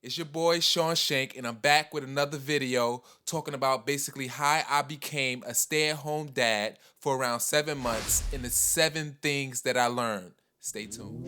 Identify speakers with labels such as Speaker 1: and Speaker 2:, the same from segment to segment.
Speaker 1: It's your boy Sean Shank, and I'm back with another video talking about basically how I became a stay-at-home dad for around 7 months and the 7 things that I learned. Stay tuned.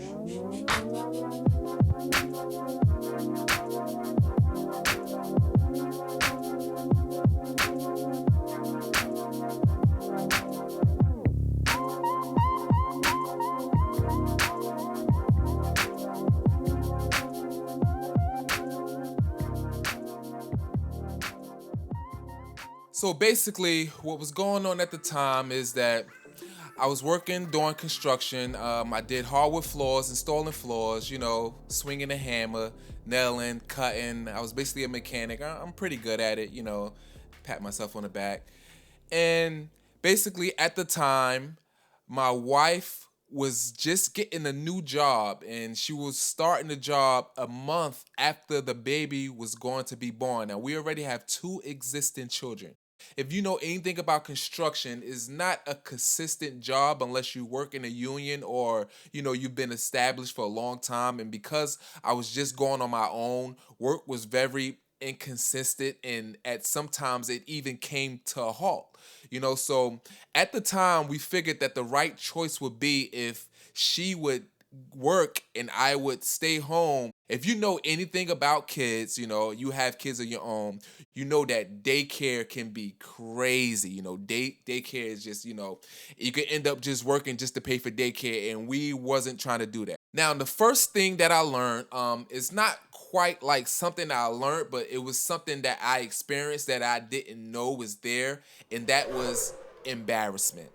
Speaker 1: So basically, what was going on at the time is that I was working doing construction. I did hardwood floors, installing floors, swinging a hammer, nailing, cutting. I was basically a mechanic. I'm pretty good at it, pat myself on the back. And basically, at the time, my wife was just getting a new job, and she was starting the job a month after the baby was going to be born. Now, we already have 2 existing children. If you know anything about construction, it's not a consistent job unless you work in a union or you've been established for a long time. And because I was just going on my own, work was very inconsistent, and at sometimes it even came to a halt. So at the time we figured that the right choice would be if she would work and I would stay home. If you know anything about kids, you have kids of your own, you know that daycare can be crazy. Daycare is just, you could end up just working just to pay for daycare, and we wasn't trying to do that. Now, the first thing that I learned is not quite like something that I learned, but it was something that I experienced that I didn't know was there, and that was embarrassment.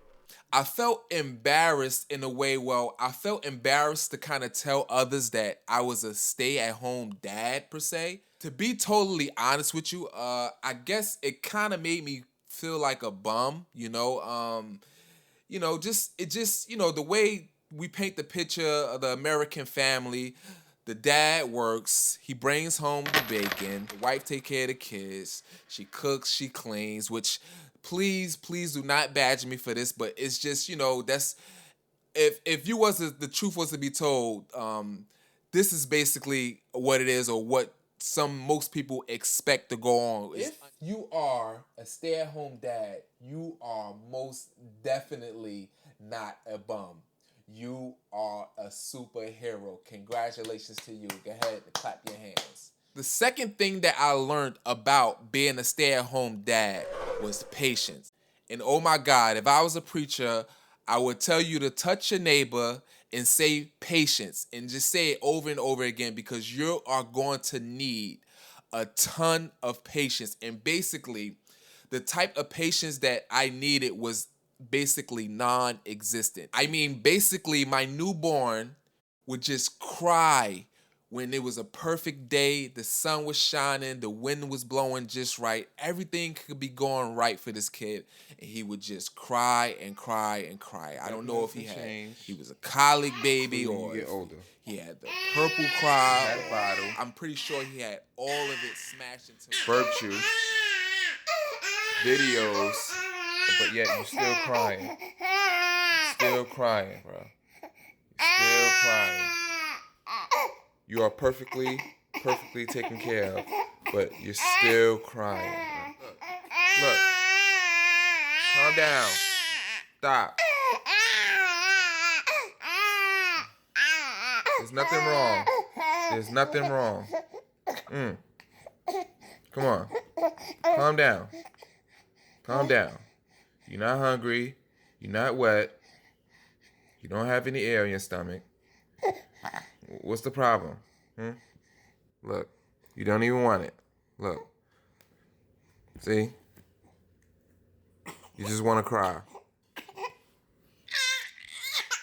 Speaker 1: I felt embarrassed in a way. Well, I felt embarrassed to kind of tell others that I was a stay-at-home dad per se. To be totally honest with you, I guess it kind of made me feel like a bum. The way we paint the picture of the American family. The dad works, he brings home the bacon, the wife take care of the kids, she cooks, she cleans, which please do not badge me for this, but it's just, that's if you was the truth was to be told, this is basically what it is, or what most people expect to go on. If you are a stay-at-home dad, you are most definitely not a bum. You are a superhero. Congratulations to you. Go ahead and clap your hands. The second thing that I learned about being a stay-at-home dad was patience. And oh my God, if I was a preacher, I would tell you to touch your neighbor and say patience, and just say it over and over again, because you are going to need a ton of patience. And basically, the type of patience that I needed was basically non-existent. I mean, basically, my newborn would just cry when it was a perfect day, the sun was shining, the wind was blowing just right, everything could be going right for this kid, and he would just cry and cry and cry. I don't know if he was a colic baby, or
Speaker 2: get older.
Speaker 1: He had the purple cry.
Speaker 2: He had a bottle.
Speaker 1: I'm pretty sure he had all of it smashed into
Speaker 2: Virtue. Videos. But yet you still crying. Still crying, bro. Still crying. You are perfectly taken care of, but you're still crying, bro. Look. Calm down. Stop. There's nothing wrong. There's nothing wrong. Come on. Calm down. Calm down. You're not hungry. You're not wet. You don't have any air in your stomach. What's the problem? Look. You don't even want it. Look. See? You just want to cry.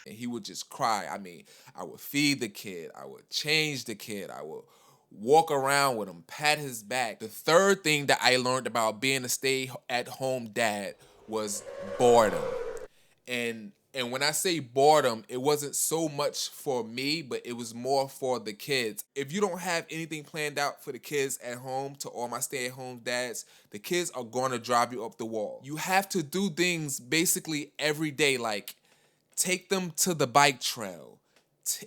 Speaker 1: And he would just cry. I mean, I would feed the kid, I would change the kid, I would walk around with him, pat his back. The third thing that I learned about being a stay-at-home dad was boredom. And when I say boredom, it wasn't so much for me, but it was more for the kids. If you don't have anything planned out for the kids at home, to all my stay-at-home dads, the kids are going to drive you up the wall. You have to do things basically every day, like take them to the bike trail.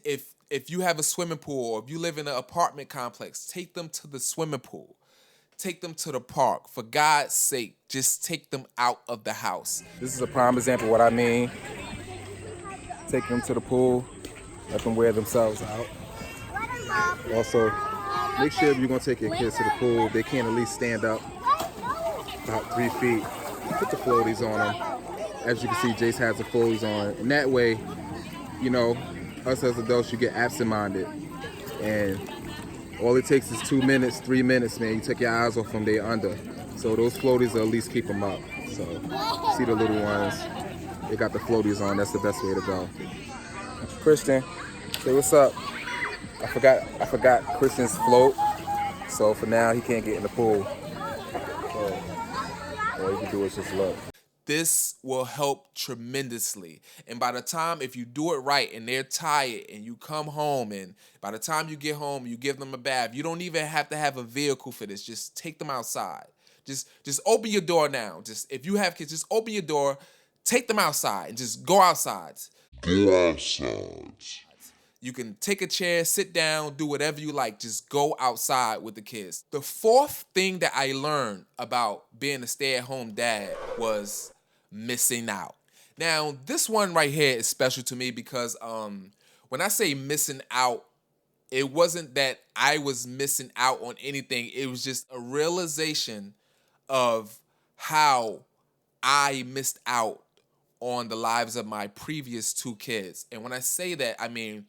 Speaker 1: If if you have a swimming pool, or if you live in an apartment complex, take them to the swimming pool. Take them to the park. For God's sake, just take them out of the house. This is a prime example of what I mean. Take them to the pool, let them wear themselves out. Also, make sure if you're gonna take your kids to the pool, they can at least stand up about 3 feet. Put the floaties on them. As you can see, Jace has the floaties on. And that way, you know, us as adults, you get absent-minded. And all it takes is 2 minutes, 3 minutes, man. You take your eyes off them, they're under. So those floaties will at least keep them up. So, see the little ones. They got the floaties on. That's the best way to go. Christian, say what's up. I forgot Christian's float. So for now, he can't get in the pool. So all you can do is just look. This will help tremendously. And by the time, if you do it right and they're tired and you come home, and by the time you get home, you give them a bath, you don't even have to have a vehicle for this. Just take them outside. Just open your door now. Just, if you have kids, just open your door, take them outside and just go outside.
Speaker 3: Go outside.
Speaker 1: You can take a chair, sit down, do whatever you like. Just go outside with the kids. The fourth thing that I learned about being a stay-at-home dad was missing out. Now, this one right here is special to me because when I say missing out, it wasn't that I was missing out on anything. It was just a realization of how I missed out on the lives of my previous 2 kids. And when I say that, I mean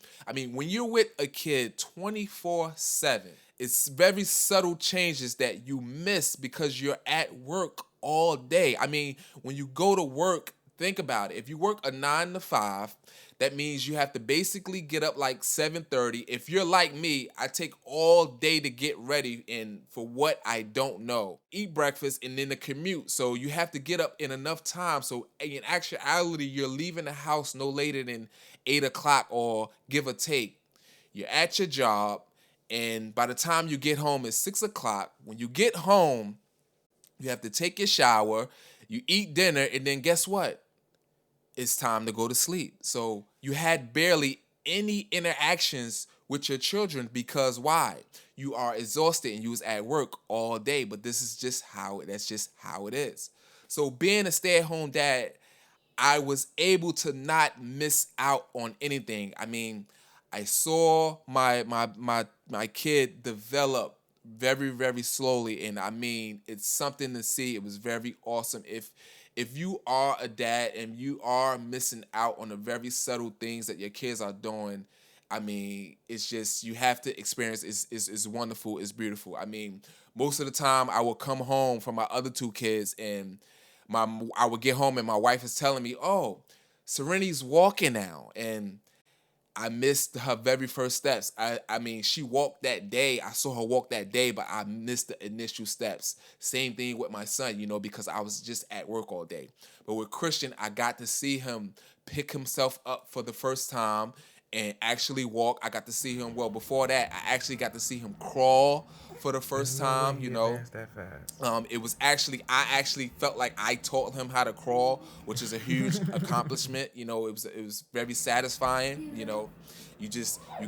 Speaker 1: when you're with a kid 24/7, it's very subtle changes that you miss because you're at work all day. I mean, when you go to work, think about it. If you work a 9 to 5, that means you have to basically get up like 7:30. If you're like me, I take all day to get ready, and for what I don't know. Eat breakfast and then the commute. So you have to get up in enough time. So in actuality, you're leaving the house no later than 8 o'clock or give or take. You're at your job, and by the time you get home, it's 6 o'clock. When you get home, you have to take your shower, you eat dinner, and then guess what? It's time to go to sleep. So you had barely any interactions with your children because why? You are exhausted and you was at work all day, but that's just how it is. So being a stay-at-home dad, I was able to not miss out on anything. I mean, I saw my kid develop very, very slowly, and I mean, it's something to see. It was very awesome. If you are a dad and you are missing out on the very subtle things that your kids are doing, I mean, it's just, you have to experience. It's wonderful. It's beautiful. I mean, most of the time I will come home from my other 2 kids, and I would get home and my wife is telling me, "Oh, Serenity's walking now," and I missed her very first steps. I mean, she walked that day. I saw her walk that day, but I missed the initial steps. Same thing with my son, because I was just at work all day. But with Christian, I got to see him pick himself up for the first time and actually walk. I got to see him, well, before that, I actually got to see him crawl for the first time,
Speaker 2: That fast.
Speaker 1: I actually felt like I taught him how to crawl, which is a huge accomplishment. It was very satisfying. You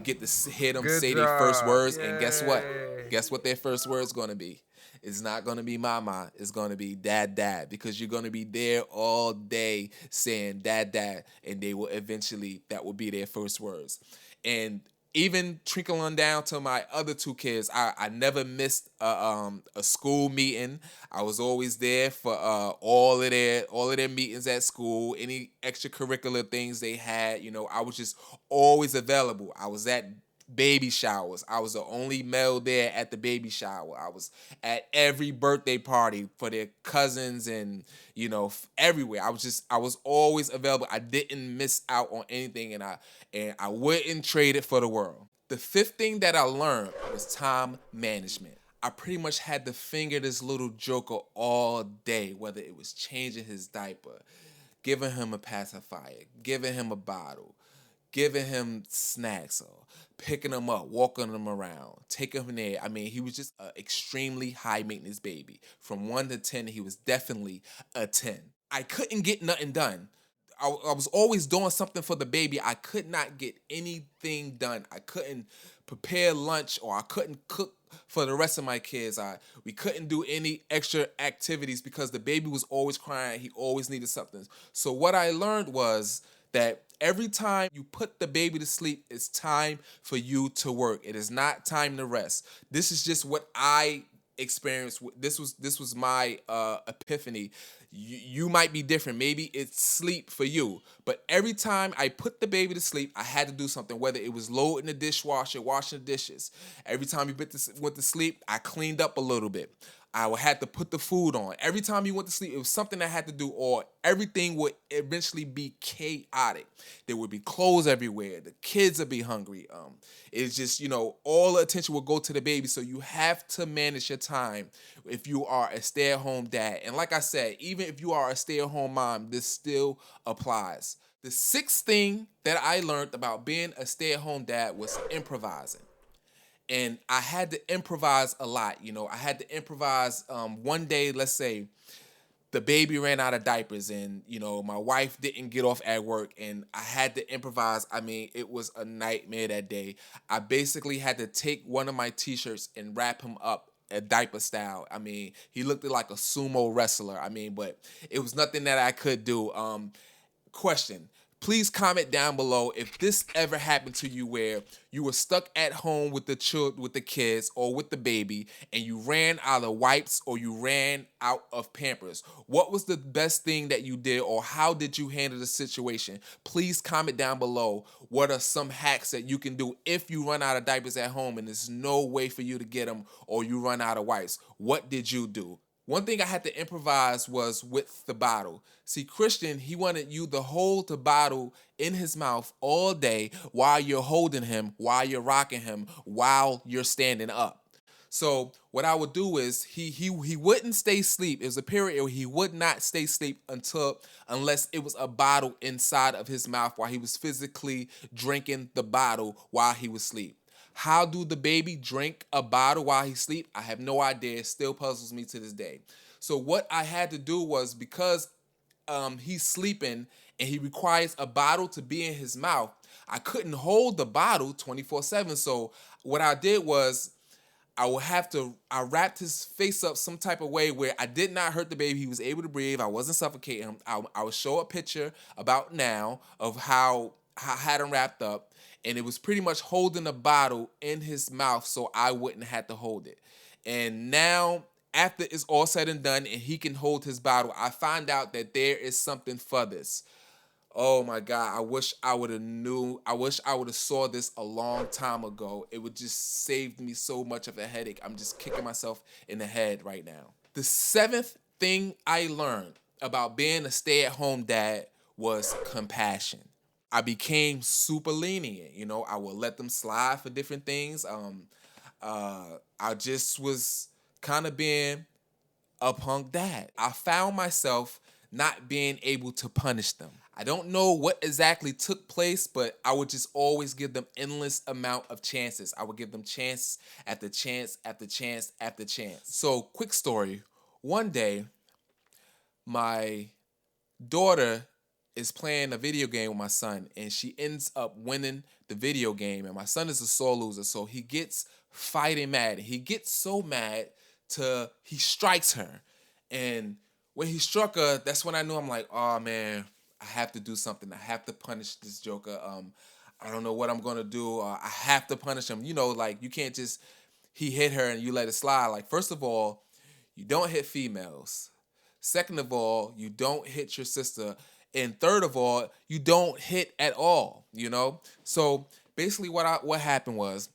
Speaker 1: get to hear them
Speaker 2: Good
Speaker 1: say their first
Speaker 2: job.
Speaker 1: words, and guess what?
Speaker 2: Yay.
Speaker 1: Guess what their first words gonna be? It's not gonna be mama. It's gonna be dad, because you're gonna be there all day saying dad, and they will eventually, that will be their first words. And even trickling down to my other 2 kids, I never missed a school meeting. I was always there for all of their meetings at school, any extracurricular things they had. I was just always available. I was at baby showers. I was the only male there at the baby shower. I was at every birthday party for their cousins and, everywhere. I was always available. I didn't miss out on anything, and I wouldn't trade it for the world. The 5th thing that I learned was time management. I pretty much had to finger this little joker all day, whether it was changing his diaper, giving him a pacifier, giving him a bottle, giving him snacks, or picking him up, walking him around, taking him there. I mean, he was just an extremely high maintenance baby. From 1 to 10, he was definitely a 10. I couldn't get nothing done. I was always doing something for the baby. I could not get anything done. I couldn't prepare lunch, or I couldn't cook for the rest of my kids. We couldn't do any extra activities because the baby was always crying. He always needed something. So what I learned was that every time you put the baby to sleep, it's time for you to work. It is not time to rest. This is just what I experienced. This was my epiphany. You might be different. Maybe it's sleep for you. But every time I put the baby to sleep, I had to do something, whether it was loading the dishwasher, washing the dishes. Every time you went to sleep, I cleaned up a little bit. I would have to put the food on. Every time you went to sleep, it was something I had to do, or everything would eventually be chaotic. There would be clothes everywhere. The kids would be hungry. It's just, all the attention will go to the baby. So you have to manage your time if you are a stay-at-home dad. And like I said, even if you are a stay-at-home mom, this still applies. The sixth thing that I learned about being a stay-at-home dad was improvising. And I had to improvise a lot. I had to improvise. One day, let's say the baby ran out of diapers, and my wife didn't get off at work, and I had to improvise. I mean, it was a nightmare that day. I basically had to take one of my t-shirts and wrap him up a diaper style. I mean, he looked like a sumo wrestler. I mean, but it was nothing that I could do. Question. Please comment down below if this ever happened to you, where you were stuck at home with the kids, or with the baby, and you ran out of wipes, or you ran out of Pampers. What was the best thing that you did, or how did you handle the situation? Please comment down below. What are some hacks that you can do if you run out of diapers at home and there's no way for you to get them, or you run out of wipes? What did you do? One thing I had to improvise was with the bottle. See, Christian, he wanted you to hold the bottle in his mouth all day while you're holding him, while you're rocking him, while you're standing up. So what I would do is he wouldn't stay asleep. It was a period where he would not stay asleep unless it was a bottle inside of his mouth while he was physically drinking the bottle while he was asleep. How do the baby drink a bottle while he sleep? I have no idea. It still puzzles me to this day. So what I had to do was, because he's sleeping and he requires a bottle to be in his mouth, I couldn't hold the bottle 24/7. So what I did was, I wrapped his face up some type of way where I did not hurt the baby. He was able to breathe. I wasn't suffocating him. I would show a picture about now of how I had him wrapped up, and it was pretty much holding the bottle in his mouth so I wouldn't have to hold it. And now, after it's all said and done and he can hold his bottle, I find out that there is something for this. Oh my God, I wish I would have saw this a long time ago. It would just save me so much of a headache. I'm just kicking myself in the head right now. The seventh thing I learned about being a stay-at-home dad was compassion. I became super lenient. I would let them slide for different things. I just was kind of being a punk dad. I found myself not being able to punish them. I don't know what exactly took place, but I would just always give them endless amount of chances. I would give them chance after chance after chance after chance. So, quick story. One day, my daughter is playing a video game with my son, and she ends up winning the video game, and my son is a sore loser, so he gets fighting mad. He gets so mad he strikes her. And when he struck her, that's when I knew. I'm like, oh man, I have to do something. I have to punish this joker. I don't know what I'm gonna do. I have to punish him. Like, you can't just, he hit her and you let it slide. Like, first of all, you don't hit females. Second of all, you don't hit your sister. And third of all, you don't hit at all, So basically what happened was,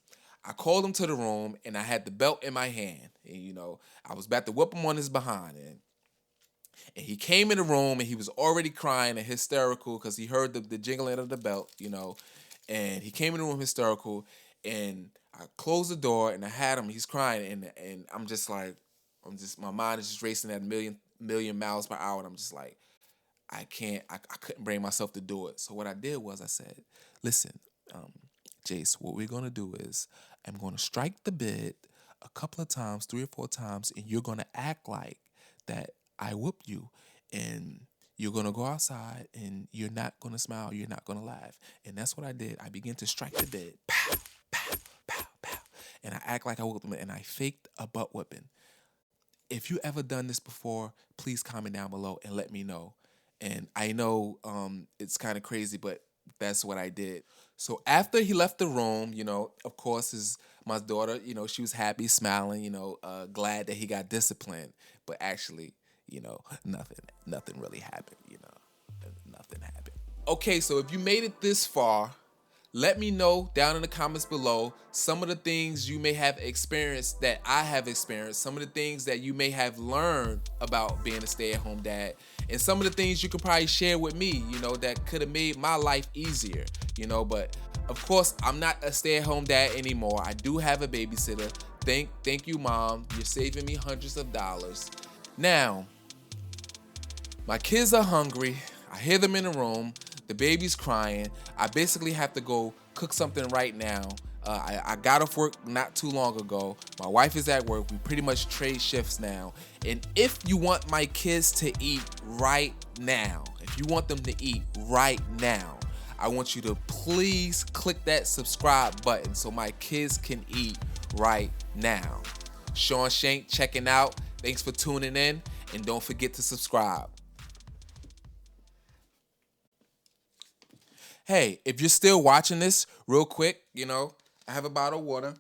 Speaker 1: I called him to the room and I had the belt in my hand. And, I was about to whip him on his behind. And he came in the room and he was already crying and hysterical because he heard the jingling of the belt, And he came in the room hysterical, and I closed the door and I had him. He's crying, and I'm just like, my mind is just racing at a million miles per hour. And I'm just like, I couldn't bring myself to do it. So what I did was I said, listen, Jace, what we're going to do is I'm going to strike the bed a couple of times, 3 or 4 times, and you're going to act like that I whooped you, and you're going to go outside and you're not going to smile, you're not going to laugh. And that's what I did. I began to strike the bed. Pow, pow, pow, pow. And I act like I woke them and I faked a butt whipping. If you ever done this before, please comment down below and let me know. And I know it's kind of crazy, but that's what I did. So after he left the room, of course, my daughter, she was happy, smiling, glad that he got disciplined. But actually, nothing really happened, nothing happened. Okay, so if you made it this far, let me know down in the comments below some of the things you may have experienced that I have experienced, some of the things that you may have learned about being a stay-at-home dad, and some of the things you could probably share with me, that could have made my life easier, but of course, I'm not a stay-at-home dad anymore. I do have a babysitter. Thank you, Mom. You're saving me hundreds of dollars. Now, my kids are hungry. I hear them in the room. The baby's crying. I basically have to go cook something right now. I got off work not too long ago. My wife is at work. We pretty much trade shifts now. And if you want my kids to eat right now, if you want them to eat right now, I want you to please click that subscribe button so my kids can eat right now. Sean Shank checking out. Thanks for tuning in, and don't forget to subscribe. Hey, if you're still watching this, real quick, I have a bottle of water.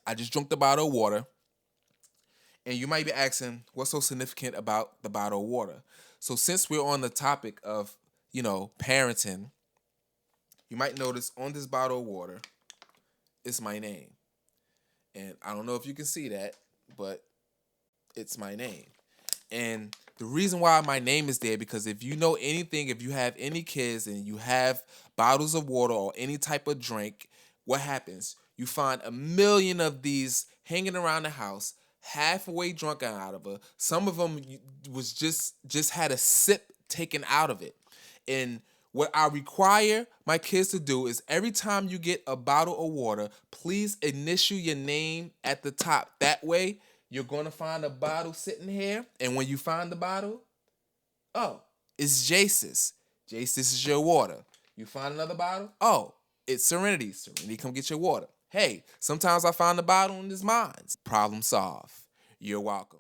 Speaker 1: I just drank the bottle of water. And you might be asking, what's so significant about the bottle of water? So since we're on the topic of, parenting, you might notice on this bottle of water, it's my name. And I don't know if you can see that, but it's my name. And the reason why my name is there, because if you know anything, if you have any kids and you have bottles of water or any type of drink, what happens? You find a million of these hanging around the house, halfway drunk out of her. Some of them was just had a sip taken out of it. And what I require my kids to do is every time you get a bottle of water, please initial your name at the top. That way, you're going to find a bottle sitting here. And when you find the bottle, oh, it's Jace's. Jace, this is your water. You find another bottle? Oh, it's Serenity. Serenity, come get your water. Hey, sometimes I find the bottle and it's mine. Problem solved. You're welcome.